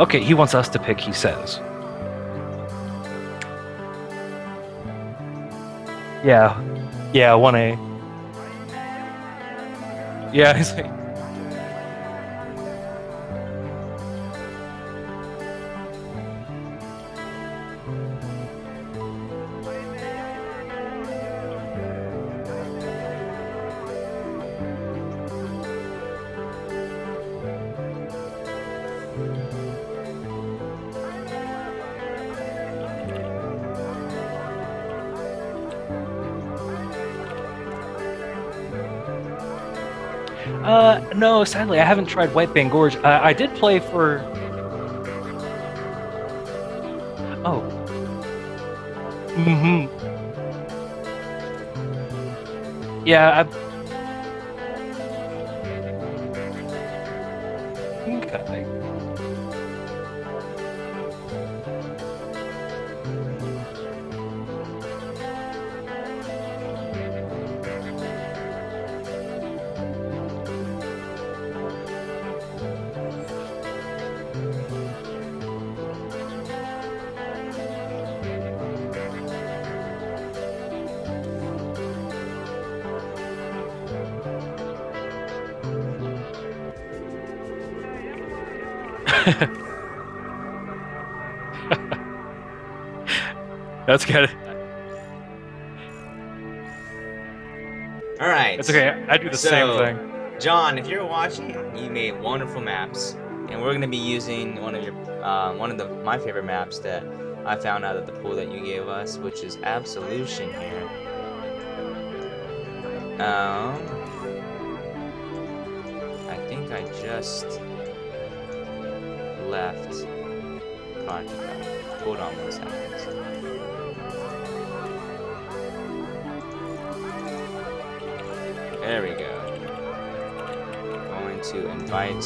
Okay, he wants us to pick, he says. Yeah. Yeah, 1A. Yeah, he's like... No, sadly, I haven't tried White Band Gorge. I did play for... Oh. Mm-hmm. Yeah, Okay. That's good. Alright. It's okay, I do the same thing. John, if you're watching, you made wonderful maps. And we're gonna be using one of my favorite maps that I found out at the pool that you gave us, which is Absolution here. I think I just left ProdigyCup. Hold on 1 second. There we go. Going to invite.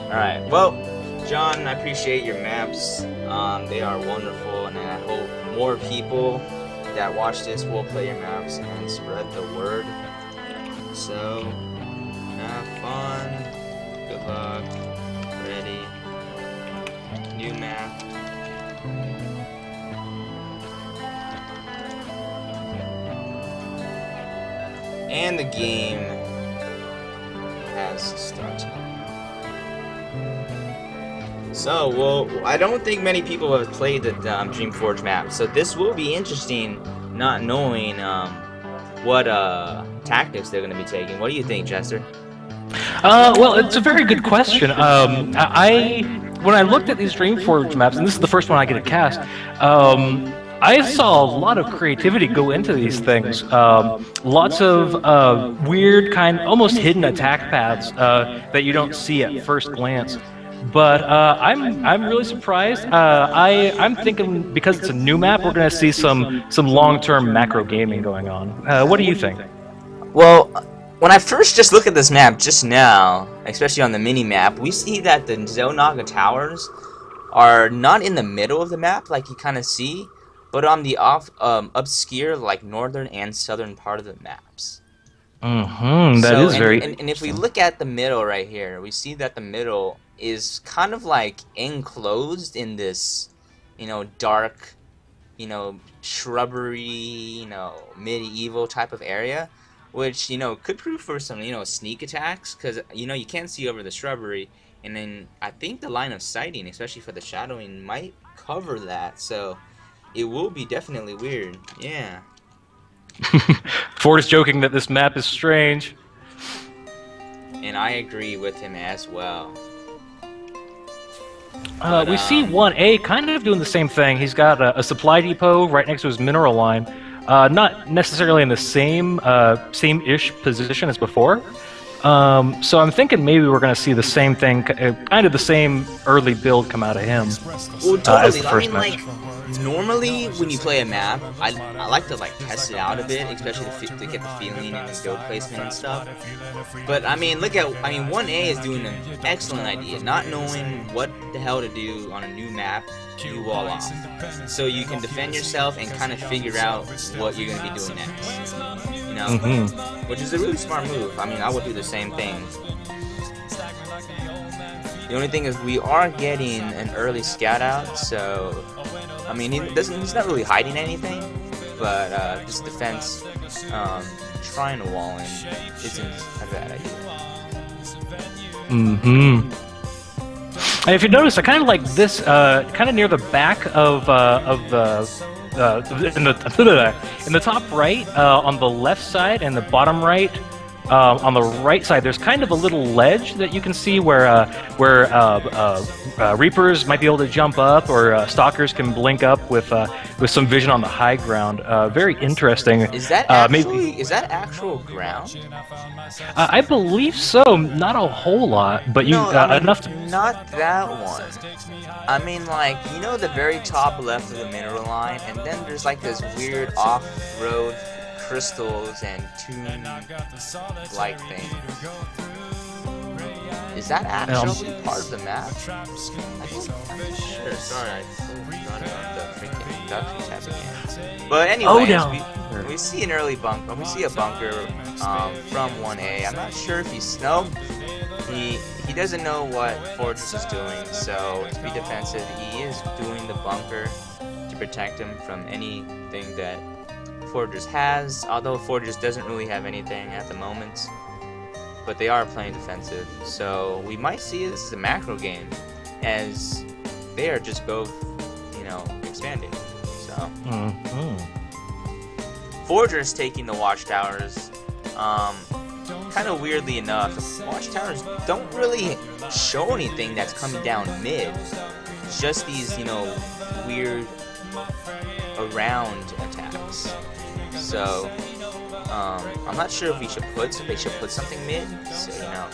Alright, well, John, I appreciate your maps. They are wonderful, and I hope more people that watch this will play your maps and spread the word. So, have fun. Good luck. Ready. New map. And the game has started. So, well, I don't think many people have played the Dreamforge map, so this will be interesting, not knowing what tactics they're going to be taking. What do you think, Chester? Well, it's a very good question. When I looked at these Dreamforge maps, and this is the first one I get to cast, I saw a lot of creativity go into these things. Lots of weird, almost hidden attack paths that you don't see at first glance. But I'm really surprised. I'm thinking because it's a new map, we're going to see some long-term macro gaming going on. What do you think? Well, when I first just look at this map just now, especially on the mini map, we see that the Zonaga towers are not in the middle of the map like you kind of see, but on the obscure, like northern and southern part of the maps. Mm-hmm. That is very. And if we look at the middle right here, we see that the middle is kind of like enclosed in this, dark, shrubbery, medieval type of area, which, could prove for some, sneak attacks, because, you can't see over the shrubbery, and then I think the line of sighting, especially for the shadowing, might cover that, so it will be definitely weird, yeah. Ford is joking that this map is strange. And I agree with him as well. We see 1A kind of doing the same thing. He's got a supply depot right next to his mineral line. Not necessarily in the same-ish position as before. So I'm thinking maybe we're going to see the same thing, kind of the same early build come out of him. Well, totally. As the first match. Like, normally when you play a map, I like to like test it out a bit, especially to get the feeling and the build placement and stuff. But I mean, Oneh is doing an excellent idea, not knowing what the hell to do on a new map. You wall off, so you can defend yourself and kind of figure out what you're gonna be doing next. You know, which is a really smart move. I mean, I would do the same thing. The only thing is we are getting an early scout out, so I mean he's not really hiding anything, but this defense trying to wall in isn't a bad idea. And if you notice, I kind of like this, kind of near the back of in the top right, on the left side, and the bottom right, on the right side, there's kind of a little ledge that you can see where Reapers might be able to jump up, or Stalkers can blink up with some vision on the high ground. Very interesting. Is that actually, is that actual ground? I believe so. Not a whole lot, but you enough to... Not that one. I mean, like, you know the very top left of the mineral line, and then there's like this weird off-road crystals and tomb-like thing. Is that actually part of the map? I'm sure. Sorry, I forgot about the freaking induction tab again. But anyways, we see an early bunker. We see a bunker from 1A. I'm not sure if he's snowed. He doesn't know what Fordris is doing, so to be defensive, he is doing the bunker to protect him from anything that Fordris has, although Fordris doesn't really have anything at the moment, but they are playing defensive, so we might see this as a macro game, as they are just both, you know, expanding. So Fordris taking the watchtowers. Kind of weirdly enough, the watchtowers don't really show anything that's coming down mid. It's just these, you know, weird around attacks. So, I'm not sure if they should put something mid. So, you know,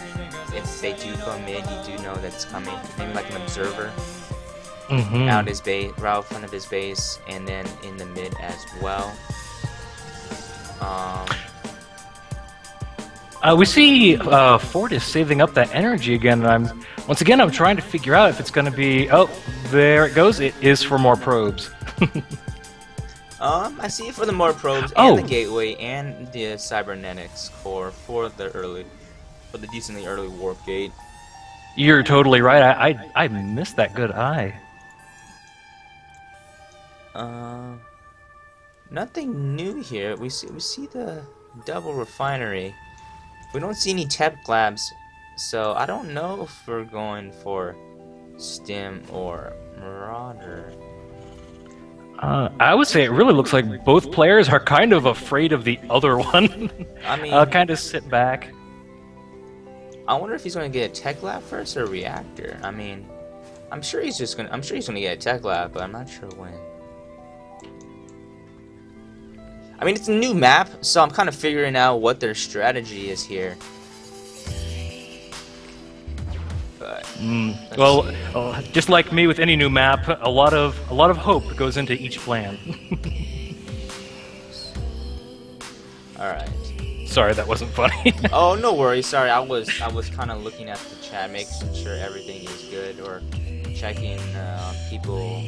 if they do go mid, you do know that's coming. Maybe like an observer out his base, right in front of his base, and then in the mid as well. We see Fordris saving up that energy again, and once again I'm trying to figure out if it's going to be... Oh, there it goes. It is for more probes. I see it for the more probes and the gateway and the cybernetics core for the decently early warp gate. You're totally right. I missed that good eye. Nothing new here. We see the double refinery. We don't see any tech labs, so I don't know if we're going for Stim or Marauder. I would say it really looks like both players are kind of afraid of the other one. I mean, kind of sit back. I wonder if he's going to get a tech lab first or a reactor. I mean, I'm sure he's going to get a tech lab, but I'm not sure when. I mean, it's a new map, so I'm kind of figuring out what their strategy is here. But well, just like me with any new map, a lot of hope goes into each plan. All right. Sorry, that wasn't funny. Oh, no worries. Sorry, I was kind of looking at the chat, making sure everything is good, or checking people.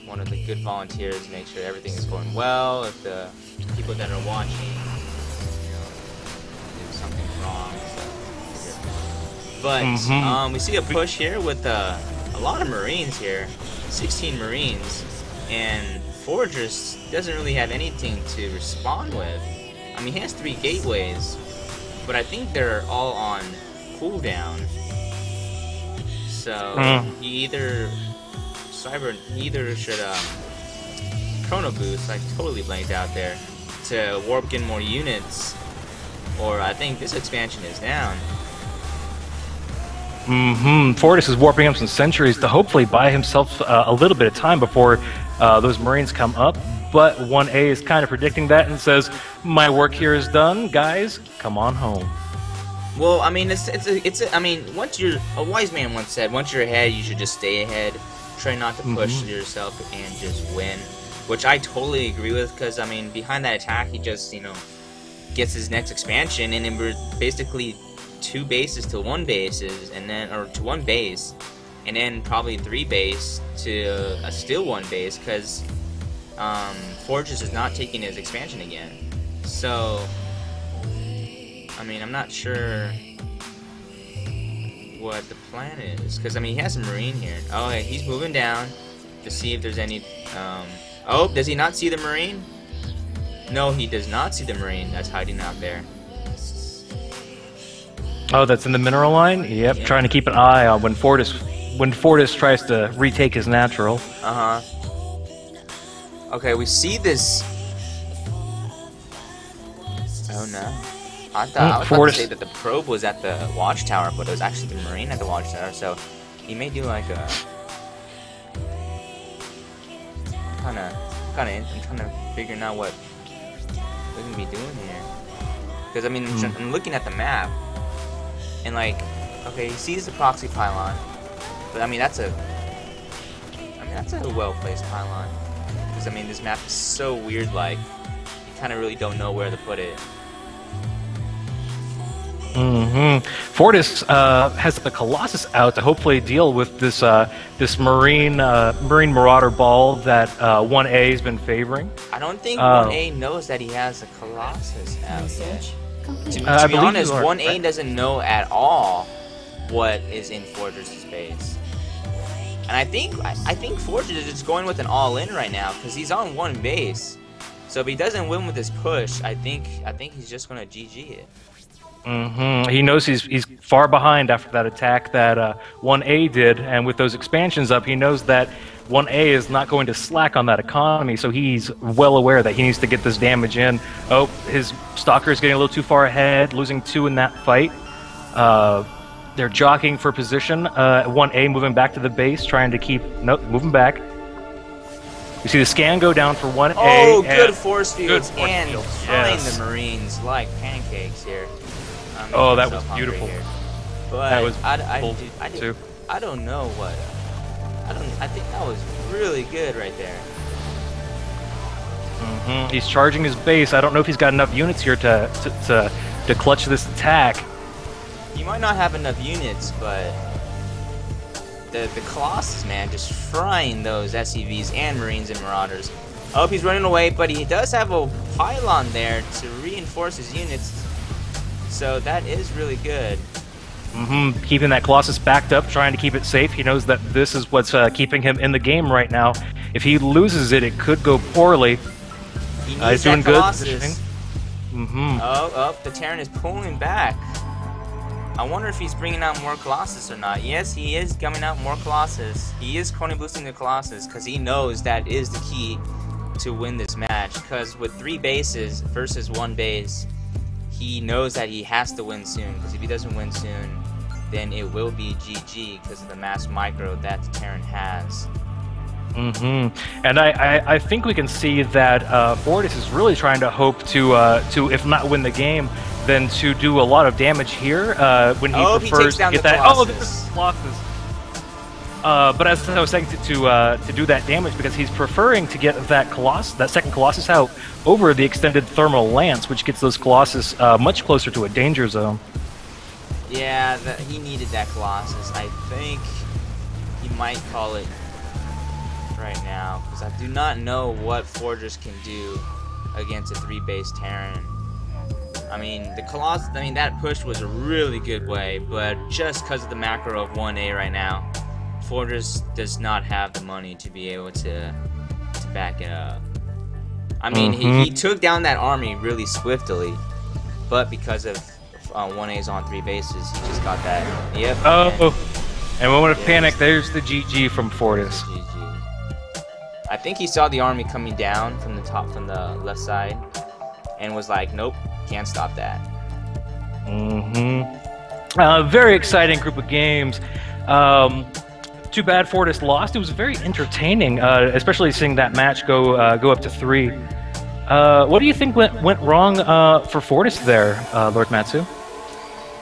One of the good volunteers to make sure everything is going well. If the people that are watching, you know, did something wrong. So. But we see a push here with a lot of Marines here, 16 Marines, and Fordris doesn't really have anything to respond with. I mean, he has 3 gateways, but I think they're all on cooldown. So he either should chrono boost, I totally blanked out there, to warp in more units, or I think this expansion is down. Fordris is warping up some sentries to hopefully buy himself a little bit of time before those Marines come up, but 1A is kind of predicting that and says, my work here is done, guys, come on home. Well, I mean, I mean, a wise man once said, once you're ahead, you should just stay ahead. Try not to push yourself and just win, which I totally agree with. Because I mean, behind that attack, he just gets his next expansion, and then we're basically 2 bases to 1 bases, and then to 1 base, and then probably 3 base to a still 1 base because Fordris is not taking his expansion again. So. I mean, I'm not sure what the plan is, because I mean, he has a Marine here. Oh, yeah, he's moving down to see if there's any. Oh, does he not see the Marine? No, he does not see the Marine that's hiding out there. Oh, that's in the mineral line? Yep, yeah. Trying to keep an eye on when Fordris tries to retake his natural. Okay, we see this. Oh no. I was about to say that the probe was at the watchtower, but it was actually the Marine at the watchtower, so he may do like a... I'm trying to figure out what we're going to be doing here. Because, I mean, I'm looking at the map, and like, okay, he sees the proxy pylon, but I mean, that's a well-placed pylon. Because, I mean, this map is so weird, like, you kind of really don't know where to put it. Fordris has the Colossus out to hopefully deal with this this Marine Marauder ball that 1A has been favoring. I don't think 1A knows that he has a Colossus out yet. To be honest, 1A doesn't know at all what is in Fordris' base. And I think Fordris is just going with an all-in right now because he's on 1 base. So if he doesn't win with this push, I think he's just gonna GG it. He knows he's far behind after that attack that 1A did, and with those expansions up, he knows that 1A is not going to slack on that economy, so he's well aware that he needs to get this damage in. Oh, his Stalker is getting a little too far ahead, losing 2 in that fight. They're jockeying for position. 1A moving back to the base, trying to keep... Nope, moving back. You see the scan go down for 1A. Oh, good force fields, and frying the Marines like pancakes here. Oh, that was beautiful. But that was I don't know what. I think that was really good right there. He's charging his base. I don't know if he's got enough units here to clutch this attack. He might not have enough units, but the Colossus, man, just frying those SCVs and Marines and Marauders. Oh, he's running away, but he does have a pylon there to reinforce his units. So that is really good. Keeping that Colossus backed up, trying to keep it safe. He knows that this is what's keeping him in the game right now. If he loses it, it could go poorly. He's doing good. Oh, the Terran is pulling back. I wonder if he's bringing out more Colossus or not. Yes, he is coming out more Colossus. He is chrono boosting the Colossus because he knows that is the key to win this match. Because with 3 bases versus 1 base, he knows that he has to win soon, because if he doesn't win soon, then it will be GG because of the mass micro that the Terran has. And I think we can see that Fordris is really trying to hope to if not win the game, then to do a lot of damage here when he prefers to get that. Oh, this is Colossus. But as I was saying, to do that damage, because he's preferring to get that Colossus, that second Colossus out over the extended thermal lance, which gets those Colossus much closer to a danger zone. Yeah, he needed that Colossus. I think he might call it right now, because I do not know what Fordris can do against a 3-base Terran. I mean, the Colossus. I mean, that push was a really good way, but just because of the macro of 1A right now, Fordris does not have the money to be able to back it up. I mean, he took down that army really swiftly, but because of 1A's on 3 bases, he just got that. Yep. Oh, and moment of panic. There's the GG from Fordris. GG. I think he saw the army coming down from the top, from the left side, and was like, "Nope, can't stop that." Very exciting group of games. Too bad Fordris lost. It was very entertaining, especially seeing that match go up to 3. What do you think went wrong for Fordris there, Lord Matsu?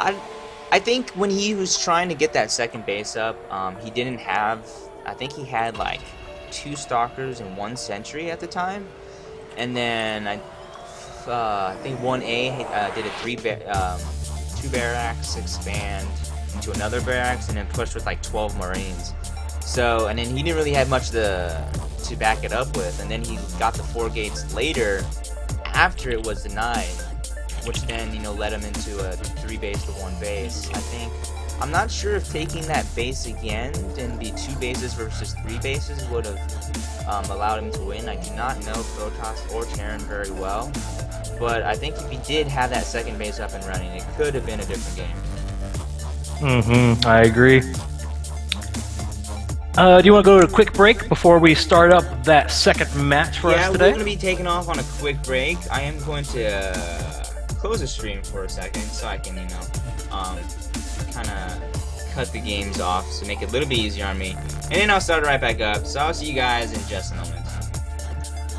I think when he was trying to get that second base up, he didn't have. I think he had like 2 stalkers and 1 sentry at the time, and then I think Oneh did a 2 barracks expand into another barracks, and then pushed with like 12 Marines. So, and then he didn't really have much to back it up with, and then he got the 4 gates later after it was denied, which then, you know, led him into a 3 base to 1 base. I'm not sure if taking that base again and be 2 bases versus 3 bases would have allowed him to win. I do not know Protoss or Terran very well, but I think if he did have that second base up and running, it could have been a different game. I agree. Do you want to go to a quick break before we start up that second match for us today? Yeah, we're going to be taking off on a quick break. I am going to close the stream for a second so I can, you know, kind of cut the games off to make it a little bit easier on me. And then I'll start right back up. So I'll see you guys in just a moment.